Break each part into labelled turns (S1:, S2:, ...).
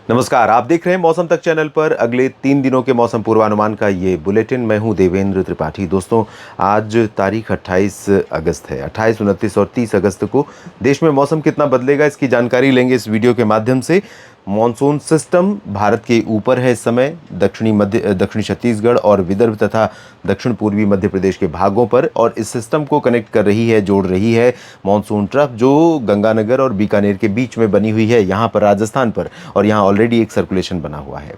S1: नमस्कार, आप देख रहे हैं मौसम तक चैनल पर अगले 3 दिनों के मौसम पूर्वानुमान का ये बुलेटिन। मैं हूं देवेंद्र त्रिपाठी। दोस्तों, आज तारीख 28 अगस्त है। 28, 29 और 30 अगस्त को देश में मौसम कितना बदलेगा, इसकी जानकारी लेंगे इस वीडियो के माध्यम से। मॉनसून सिस्टम भारत के ऊपर है इस समय। दक्षिणी छत्तीसगढ़ और विदर्भ तथा दक्षिण पूर्वी मध्य प्रदेश के भागों पर, और इस सिस्टम को कनेक्ट कर रही है, जोड़ रही है मॉनसून ट्रफ, जो गंगानगर और बीकानेर के बीच में बनी हुई है, यहाँ पर राजस्थान पर, और यहाँ ऑलरेडी एक सर्कुलेशन बना हुआ है।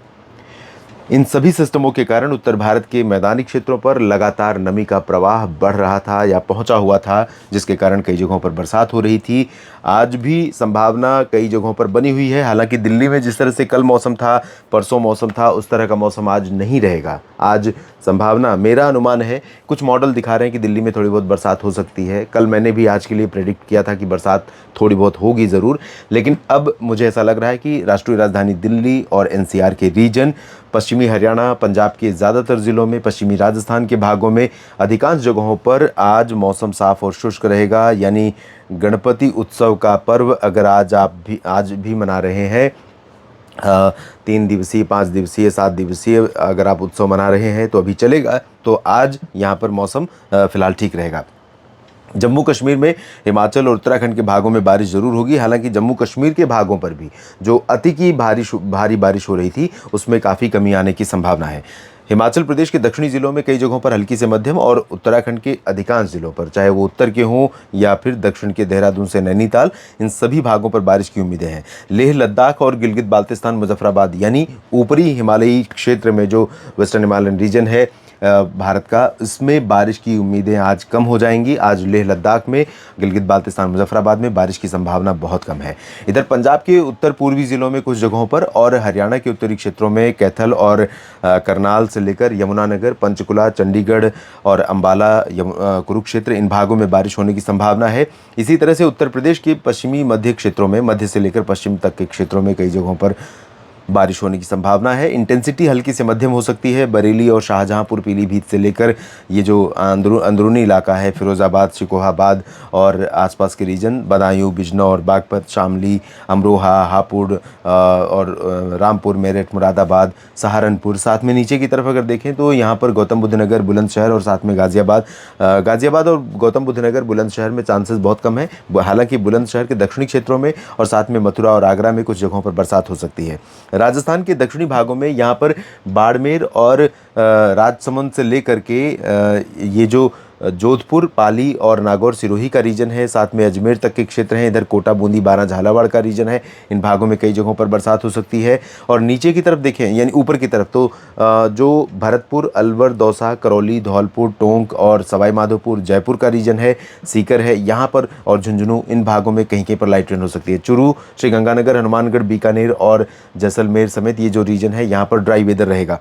S1: इन सभी सिस्टमों के कारण उत्तर भारत के मैदानी क्षेत्रों पर लगातार नमी का प्रवाह बढ़ रहा था या पहुंचा हुआ था, जिसके कारण कई जगहों पर बरसात हो रही थी। आज भी संभावना कई जगहों पर बनी हुई है। हालांकि दिल्ली में जिस तरह से कल मौसम था, परसों मौसम था, उस तरह का मौसम आज नहीं रहेगा। आज संभावना, मेरा अनुमान है, कुछ मॉडल दिखा रहे हैं कि दिल्ली में थोड़ी बहुत बरसात हो सकती है। कल मैंने भी आज के लिए प्रेडिक्ट किया था कि बरसात थोड़ी बहुत होगी ज़रूर, लेकिन अब मुझे ऐसा लग रहा है कि राष्ट्रीय राजधानी दिल्ली और एनसीआर के रीजन, पश्चिमी हरियाणा, पंजाब के ज़्यादातर ज़िलों में, पश्चिमी राजस्थान के भागों में अधिकांश जगहों पर आज मौसम साफ और शुष्क रहेगा। यानी गणपति उत्सव का पर्व अगर आज भी मना रहे हैं, 3 दिवसीय, 5 दिवसीय, 7 दिवसीय अगर आप उत्सव मना रहे हैं तो अभी चलेगा। तो आज यहाँ पर मौसम फ़िलहाल ठीक रहेगा। जम्मू कश्मीर में, हिमाचल और उत्तराखंड के भागों में बारिश ज़रूर होगी। हालांकि जम्मू कश्मीर के भागों पर भी जो अति की भारी बारिश हो रही थी, उसमें काफ़ी कमी आने की संभावना है। हिमाचल प्रदेश के दक्षिणी ज़िलों में कई जगहों पर हल्की से मध्यम, और उत्तराखंड के अधिकांश ज़िलों पर, चाहे वो उत्तर के हों या फिर दक्षिण के देहरादून से नैनीताल, इन सभी भागों पर बारिश की उम्मीदें हैं। लेह लद्दाख और गिलगित बाल्तिस्तान, मुजफ्फराबाद यानी ऊपरी हिमालयी क्षेत्र में जो वेस्टर्न हिमालयन रीजन है भारत का, इसमें बारिश की उम्मीदें आज कम हो जाएंगी। आज लेह लद्दाख में, गिलगित बाल्तिस्तान, मुजफ्फराबाद में बारिश की संभावना बहुत कम है। इधर पंजाब के उत्तर पूर्वी ज़िलों में कुछ जगहों पर, और हरियाणा के उत्तरी क्षेत्रों में कैथल और करनाल से लेकर यमुनानगर, पंचकुला, चंडीगढ़ और अंबाला, कुरुक्षेत्र, इन भागों में बारिश होने की संभावना है। इसी तरह से उत्तर प्रदेश के पश्चिमी मध्य क्षेत्रों में, मध्य से लेकर पश्चिम तक के क्षेत्रों में कई जगहों पर बारिश होने की संभावना है। इंटेंसिटी हल्की से मध्यम हो सकती है। बरेली और शाहजहांपुर, पीलीभीत से लेकर ये जो अंदरूनी इलाका है, फिरोज़ाबाद, शिकोहाबाद और आसपास के रीजन, बदायूं, बिजनौर, बागपत, शामली, अमरोहा, हापुड़ और रामपुर, मेरठ, मुरादाबाद, सहारनपुर, साथ में नीचे की तरफ अगर देखें तो यहाँ पर गौतम बुद्ध नगर, बुलंदशहर और साथ में गाज़ियाबाद और गौतम बुद्ध नगर, बुलंदशहर में चांसेस बहुत कम है। हालांकि बुलंदशहर के दक्षिणी क्षेत्रों में और साथ में मथुरा और आगरा में कुछ जगहों पर बरसात हो सकती है। राजस्थान के दक्षिणी भागों में, यहाँ पर बाड़मेर और राजसमंद से लेकर के ये जो जोधपुर, पाली और नागौर सिरोही का रीजन है, साथ में अजमेर तक के क्षेत्र हैं। इधर कोटा, बूंदी, बारां, झालावाड़ का रीजन है। इन भागों में कई जगहों पर बरसात हो सकती है। और नीचे की तरफ देखें, यानी ऊपर की तरफ, तो जो भरतपुर, अलवर, दौसा, करौली, धौलपुर, टोंक और सवाई माधोपुर, जयपुर का रीजन है, सीकर है यहाँ पर, और झुंझुनू, इन भागों में कहीं कहीं पर लाइट रेन हो सकती है। चुरू, श्रीगंगानगर, हनुमानगढ़, बीकानेर और जैसलमेर समेत ये जो रीजन है, यहाँ पर ड्राई वेदर रहेगा।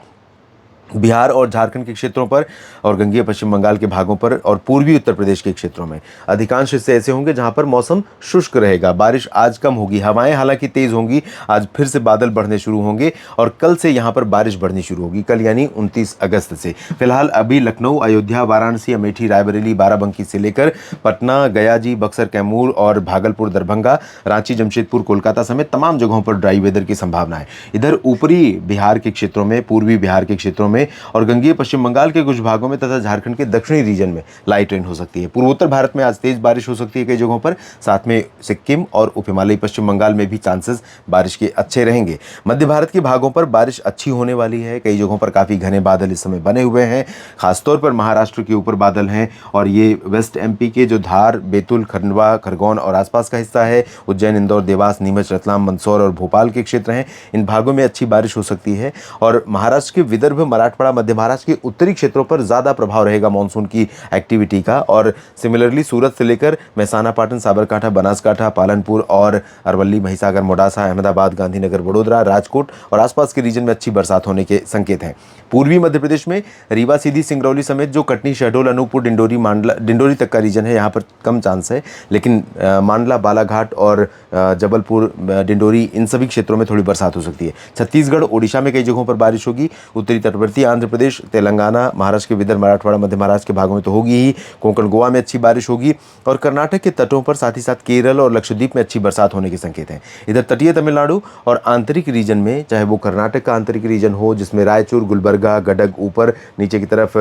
S1: बिहार और झारखंड के क्षेत्रों पर, और गंगेय पश्चिम बंगाल के भागों पर, और पूर्वी उत्तर प्रदेश के क्षेत्रों में अधिकांश हिस्से ऐसे होंगे जहां पर मौसम शुष्क रहेगा। बारिश आज कम होगी, हवाएं हालांकि तेज होंगी। आज फिर से बादल बढ़ने शुरू होंगे और कल से यहां पर बारिश बढ़नी शुरू होगी, कल यानी 29 अगस्त से। फिलहाल अभी लखनऊ, अयोध्या, वाराणसी, अमेठी, रायबरेली, बाराबंकी से लेकर पटना, गयाजी, बक्सर, कैमूर और भागलपुर, दरभंगा, रांची, जमशेदपुर, कोलकाता समेत तमाम जगहों पर ड्राई वेदर की संभावना है। इधर ऊपरी बिहार के क्षेत्रों में, पूर्वी बिहार के क्षेत्रों में और गंगेय पश्चिम बंगाल के कुछ भागों में तथा झारखंड के दक्षिणी रीजन में लाइट रेन हो सकती है। पूर्वोत्तर भारत में आज तेज बारिश हो सकती है कई जगहों पर, साथ में सिक्किम और उप हिमालयी पश्चिम बंगाल में भी चांसेस बारिश के अच्छे रहेंगे। मध्य भारत के भागों पर बारिश अच्छी होने वाली है। कई जगहों पर काफ़ी घने बादल इस समय बने हुए हैं, खासतौर पर महाराष्ट्र के ऊपर बादल हैं, और ये वेस्ट एमपी के जो धार, बैतूल, खंडवा, खरगोन और आसपास का हिस्सा है, उज्जैन, इंदौर, देवास, नीमच, रतलाम, मंदसौर और भोपाल के क्षेत्र हैं, इन भागों में अच्छी बारिश हो सकती है। और महाराष्ट्र के विदर्भ, मराठवाड़ा, मध्य महाराष्ट्र के उत्तरी क्षेत्रों पर ज़्यादा प्रभाव रहेगा मॉनसून की एक्टिविटी का। और सिमिलरली सूरत से लेकर मेहसाना, पाटन, साबरकांठा, बनासकांठा, पालनपुर और अरवली, महिसागर, मोडासा, अहमदाबाद, गांधीनगर, वडोदरा, राजकोट और आसपास के रीजन में अच्छी बरसात होने के संकेत हैं। पूर्वी मध्य प्रदेश में रीवा, सीधी, सिंगरौली समेत जो कटनी, शहडोल, अनूपपुर, डिंडोरी तक का रीजन है, यहाँ पर कम चांस है, लेकिन मांडला, बालाघाट और जबलपुर, डिंडोरी, इन सभी क्षेत्रों में थोड़ी बरसात हो सकती है। छत्तीसगढ़, ओडिशा में कई जगहों पर बारिश होगी। उत्तरी तटवर्ती तटवर्ती आंध्र प्रदेश, तेलंगाना, महाराष्ट्र के विदर्भ, मराठवाड़ा, मध्य महाराष्ट्र के भागों में तो होगी ही, कोंकण गोवा में अच्छी बारिश होगी और कर्नाटक के तटों पर साथ ही साथ केरल और लक्षद्वीप में अच्छी बरसात होने के संकेत हैं। इधर तटीय तमिलनाडु और आंतरिक रीजन में, चाहे वो कर्नाटक का आंतरिक रीजन हो जिसमें रायचूर, गुलबर्गा, गडग, ऊपर नीचे की तरफ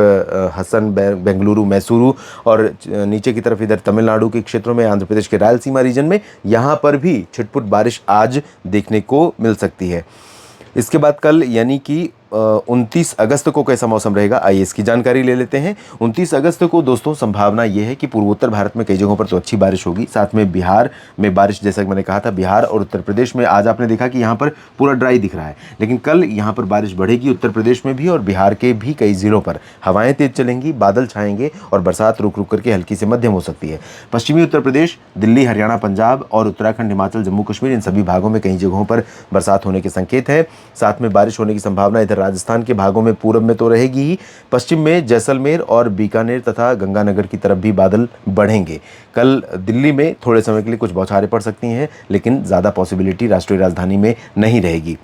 S1: हसन, बेंगलुरु, मैसूरू और नीचे की तरफ इधर तमिलनाडु के क्षेत्रों में, आंध्र प्रदेश के रायलसीमा रीजन में, यहाँ पर भी छिटपुट बारिश आज देखने को मिल सकती है। इसके बाद कल यानी कि 29 अगस्त को कैसा मौसम रहेगा, आइए इसकी जानकारी ले लेते हैं। 29 अगस्त को दोस्तों संभावना ये है कि पूर्वोत्तर भारत में कई जगहों पर तो अच्छी बारिश होगी, साथ में बिहार में बारिश, जैसा कि मैंने कहा था, बिहार और उत्तर प्रदेश में आज आपने देखा कि यहाँ पर पूरा ड्राई दिख रहा है, लेकिन कल यहाँ पर बारिश बढ़ेगी उत्तर प्रदेश में भी और बिहार के भी कई जिलों पर। हवाएं तेज चलेंगी, बादल छाएंगे और बरसात रुक रुक करके हल्की से मध्यम हो सकती है। पश्चिमी उत्तर प्रदेश, दिल्ली, हरियाणा, पंजाब और उत्तराखंड, हिमाचल, जम्मू कश्मीर, इन सभी भागों में कई जगहों पर बरसात होने के संकेत हैं। साथ में बारिश होने की संभावना इधर राजस्थान के भागों में पूरब में तो रहेगी ही, पश्चिम में जैसलमेर और बीकानेर तथा गंगानगर की तरफ भी बादल बढ़ेंगे। कल दिल्ली में थोड़े समय के लिए कुछ बौछारें पड़ सकती हैं, लेकिन ज़्यादा पॉसिबिलिटी राष्ट्रीय राजधानी में नहीं रहेगी।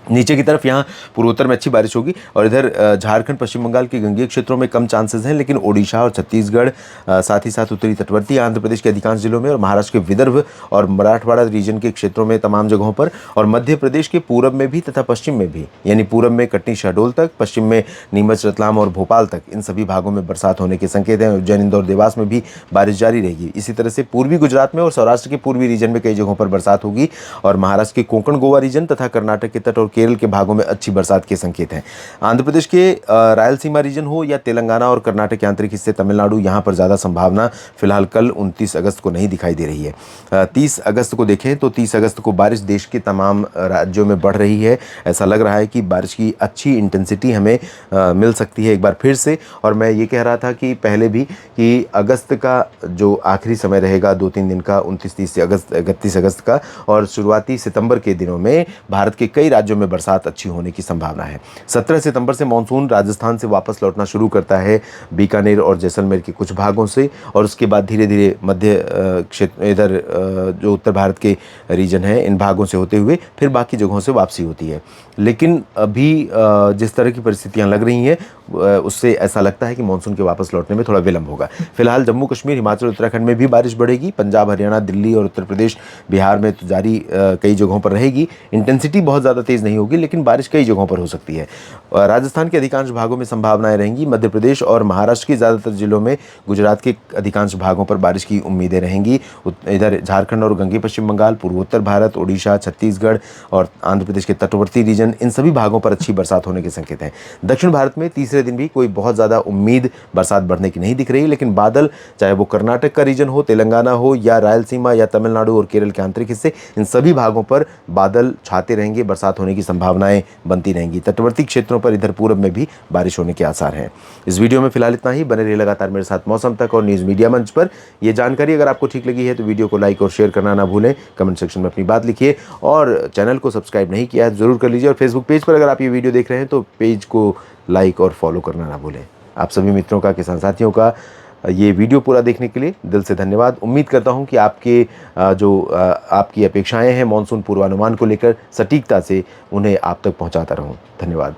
S1: नीचे की तरफ यहाँ पूर्वोत्तर में अच्छी बारिश होगी और इधर झारखंड, पश्चिम बंगाल के गंगेय क्षेत्रों में कम चांसेस हैं, लेकिन ओडिशा और छत्तीसगढ़, साथ ही साथ उत्तरी तटवर्ती आंध्र प्रदेश के अधिकांश जिलों में और महाराष्ट्र के विदर्भ और मराठवाड़ा रीजन के क्षेत्रों में तमाम जगहों पर और मध्य प्रदेश के पूरब में भी तथा पश्चिम में भी, यानी पूरब में कटनी, शहडोल तक, पश्चिम में नीमच, रतलाम और भोपाल तक, इन सभी भागों में बरसात होने के संकेत हैं। उज्जैन, इंदौर, देवास में भी बारिश जारी रहेगी। इसी तरह से पूर्वी गुजरात में और सौराष्ट्र के पूर्वी रीजन में कई जगहों पर बरसात होगी और महाराष्ट्र के कोंकण गोवा रीजन तथा कर्नाटक के तट और केरल के भागों में अच्छी बरसात के संकेत हैं। आंध्र प्रदेश के रायलसीमा रीजन हो या तेलंगाना और कर्नाटक के आंतरिक हिस्से, तमिलनाडु, यहाँ पर ज़्यादा संभावना फिलहाल कल 29 अगस्त को नहीं दिखाई दे रही है। 30 अगस्त को देखें तो 30 अगस्त को बारिश देश के तमाम राज्यों में बढ़ रही है। ऐसा लग रहा है कि बारिश की अच्छी इंटेंसिटी हमें मिल सकती है एक बार फिर से। और मैं ये कह रहा था कि पहले भी कि अगस्त का जो आखिरी समय रहेगा 2-3 दिन का, 29-30 अगस्त, 31 अगस्त का, और शुरुआती सितंबर के दिनों में भारत के कई राज्यों में बरसात अच्छी होने की संभावना है। 17 सितंबर से मानसून राजस्थान से वापस लौटना शुरू करता है, बीकानेर और जैसलमेर के कुछ भागों से, और उसके बाद धीरे धीरे मध्य क्षेत्र, इधर जो उत्तर भारत के रीजन है, इन भागों से होते हुए फिर बाकी जगहों से वापसी होती है। लेकिन अभी जिस तरह की परिस्थितियां लग रही हैं उससे ऐसा लगता है कि मानसून के वापस लौटने में थोड़ा विलंब होगा। फिलहाल जम्मू कश्मीर, हिमाचल, उत्तराखंड में भी बारिश बढ़ेगी। पंजाब, हरियाणा, दिल्ली और उत्तर प्रदेश, बिहार में तो जारी कई जगहों पर रहेगी। इंटेंसिटी बहुत ज़्यादा तेज़ नहीं होगी, लेकिन बारिश कई जगहों पर हो सकती है। राजस्थान के अधिकांश भागों में संभावनाएं रहेंगी। मध्य प्रदेश और महाराष्ट्र के ज़्यादातर जिलों में, गुजरात के अधिकांश भागों पर बारिश की उम्मीदें रहेंगी। इधर झारखंड और गंगे पश्चिम बंगाल, पूर्वोत्तर भारत, ओडिशा, छत्तीसगढ़ और आंध्र प्रदेश के तटवर्ती रीजन, इन सभी भागों पर अच्छी बरसात होने के संकेत हैं। दक्षिण भारत में तीसरे दिन भी कोई बहुत ज़्यादा उम्मीद बरसात बढ़ने की नहीं दिख रही, लेकिन बादल, चाहे वो कर्नाटक का रीजन हो, तेलंगाना हो या रायलसीमा या तमिलनाडु और केरल के आंतरिक हिस्से, इन सभी भागों पर बादल छाते रहेंगे, बरसात होने की संभावनाएं बनती रहेंगी। तटवर्ती क्षेत्रों पर इधर पूरब में भी बारिश होने के आसार हैं। इस वीडियो में फिलहाल इतना ही। बने रहिए लगातार मेरे साथ मौसम तक और न्यूज़ मीडिया मंच पर। यह जानकारी अगर आपको ठीक लगी है तो वीडियो को लाइक और शेयर करना ना भूलें। कमेंट सेक्शन में अपनी बात लिखिए और चैनल को सब्सक्राइब नहीं किया है जरूर कर लीजिए। और फेसबुक पेज पर अगर आप ये वीडियो देख रहे हैं तो पेज को लाइक और फॉलो करना ना भूलें। आप सभी मित्रों का, किसान साथियों का ये वीडियो पूरा देखने के लिए दिल से धन्यवाद। उम्मीद करता हूं कि आपके आपकी अपेक्षाएं हैं मानसून पूर्वानुमान को लेकर, सटीकता से उन्हें आप तक पहुंचाता रहूं। धन्यवाद।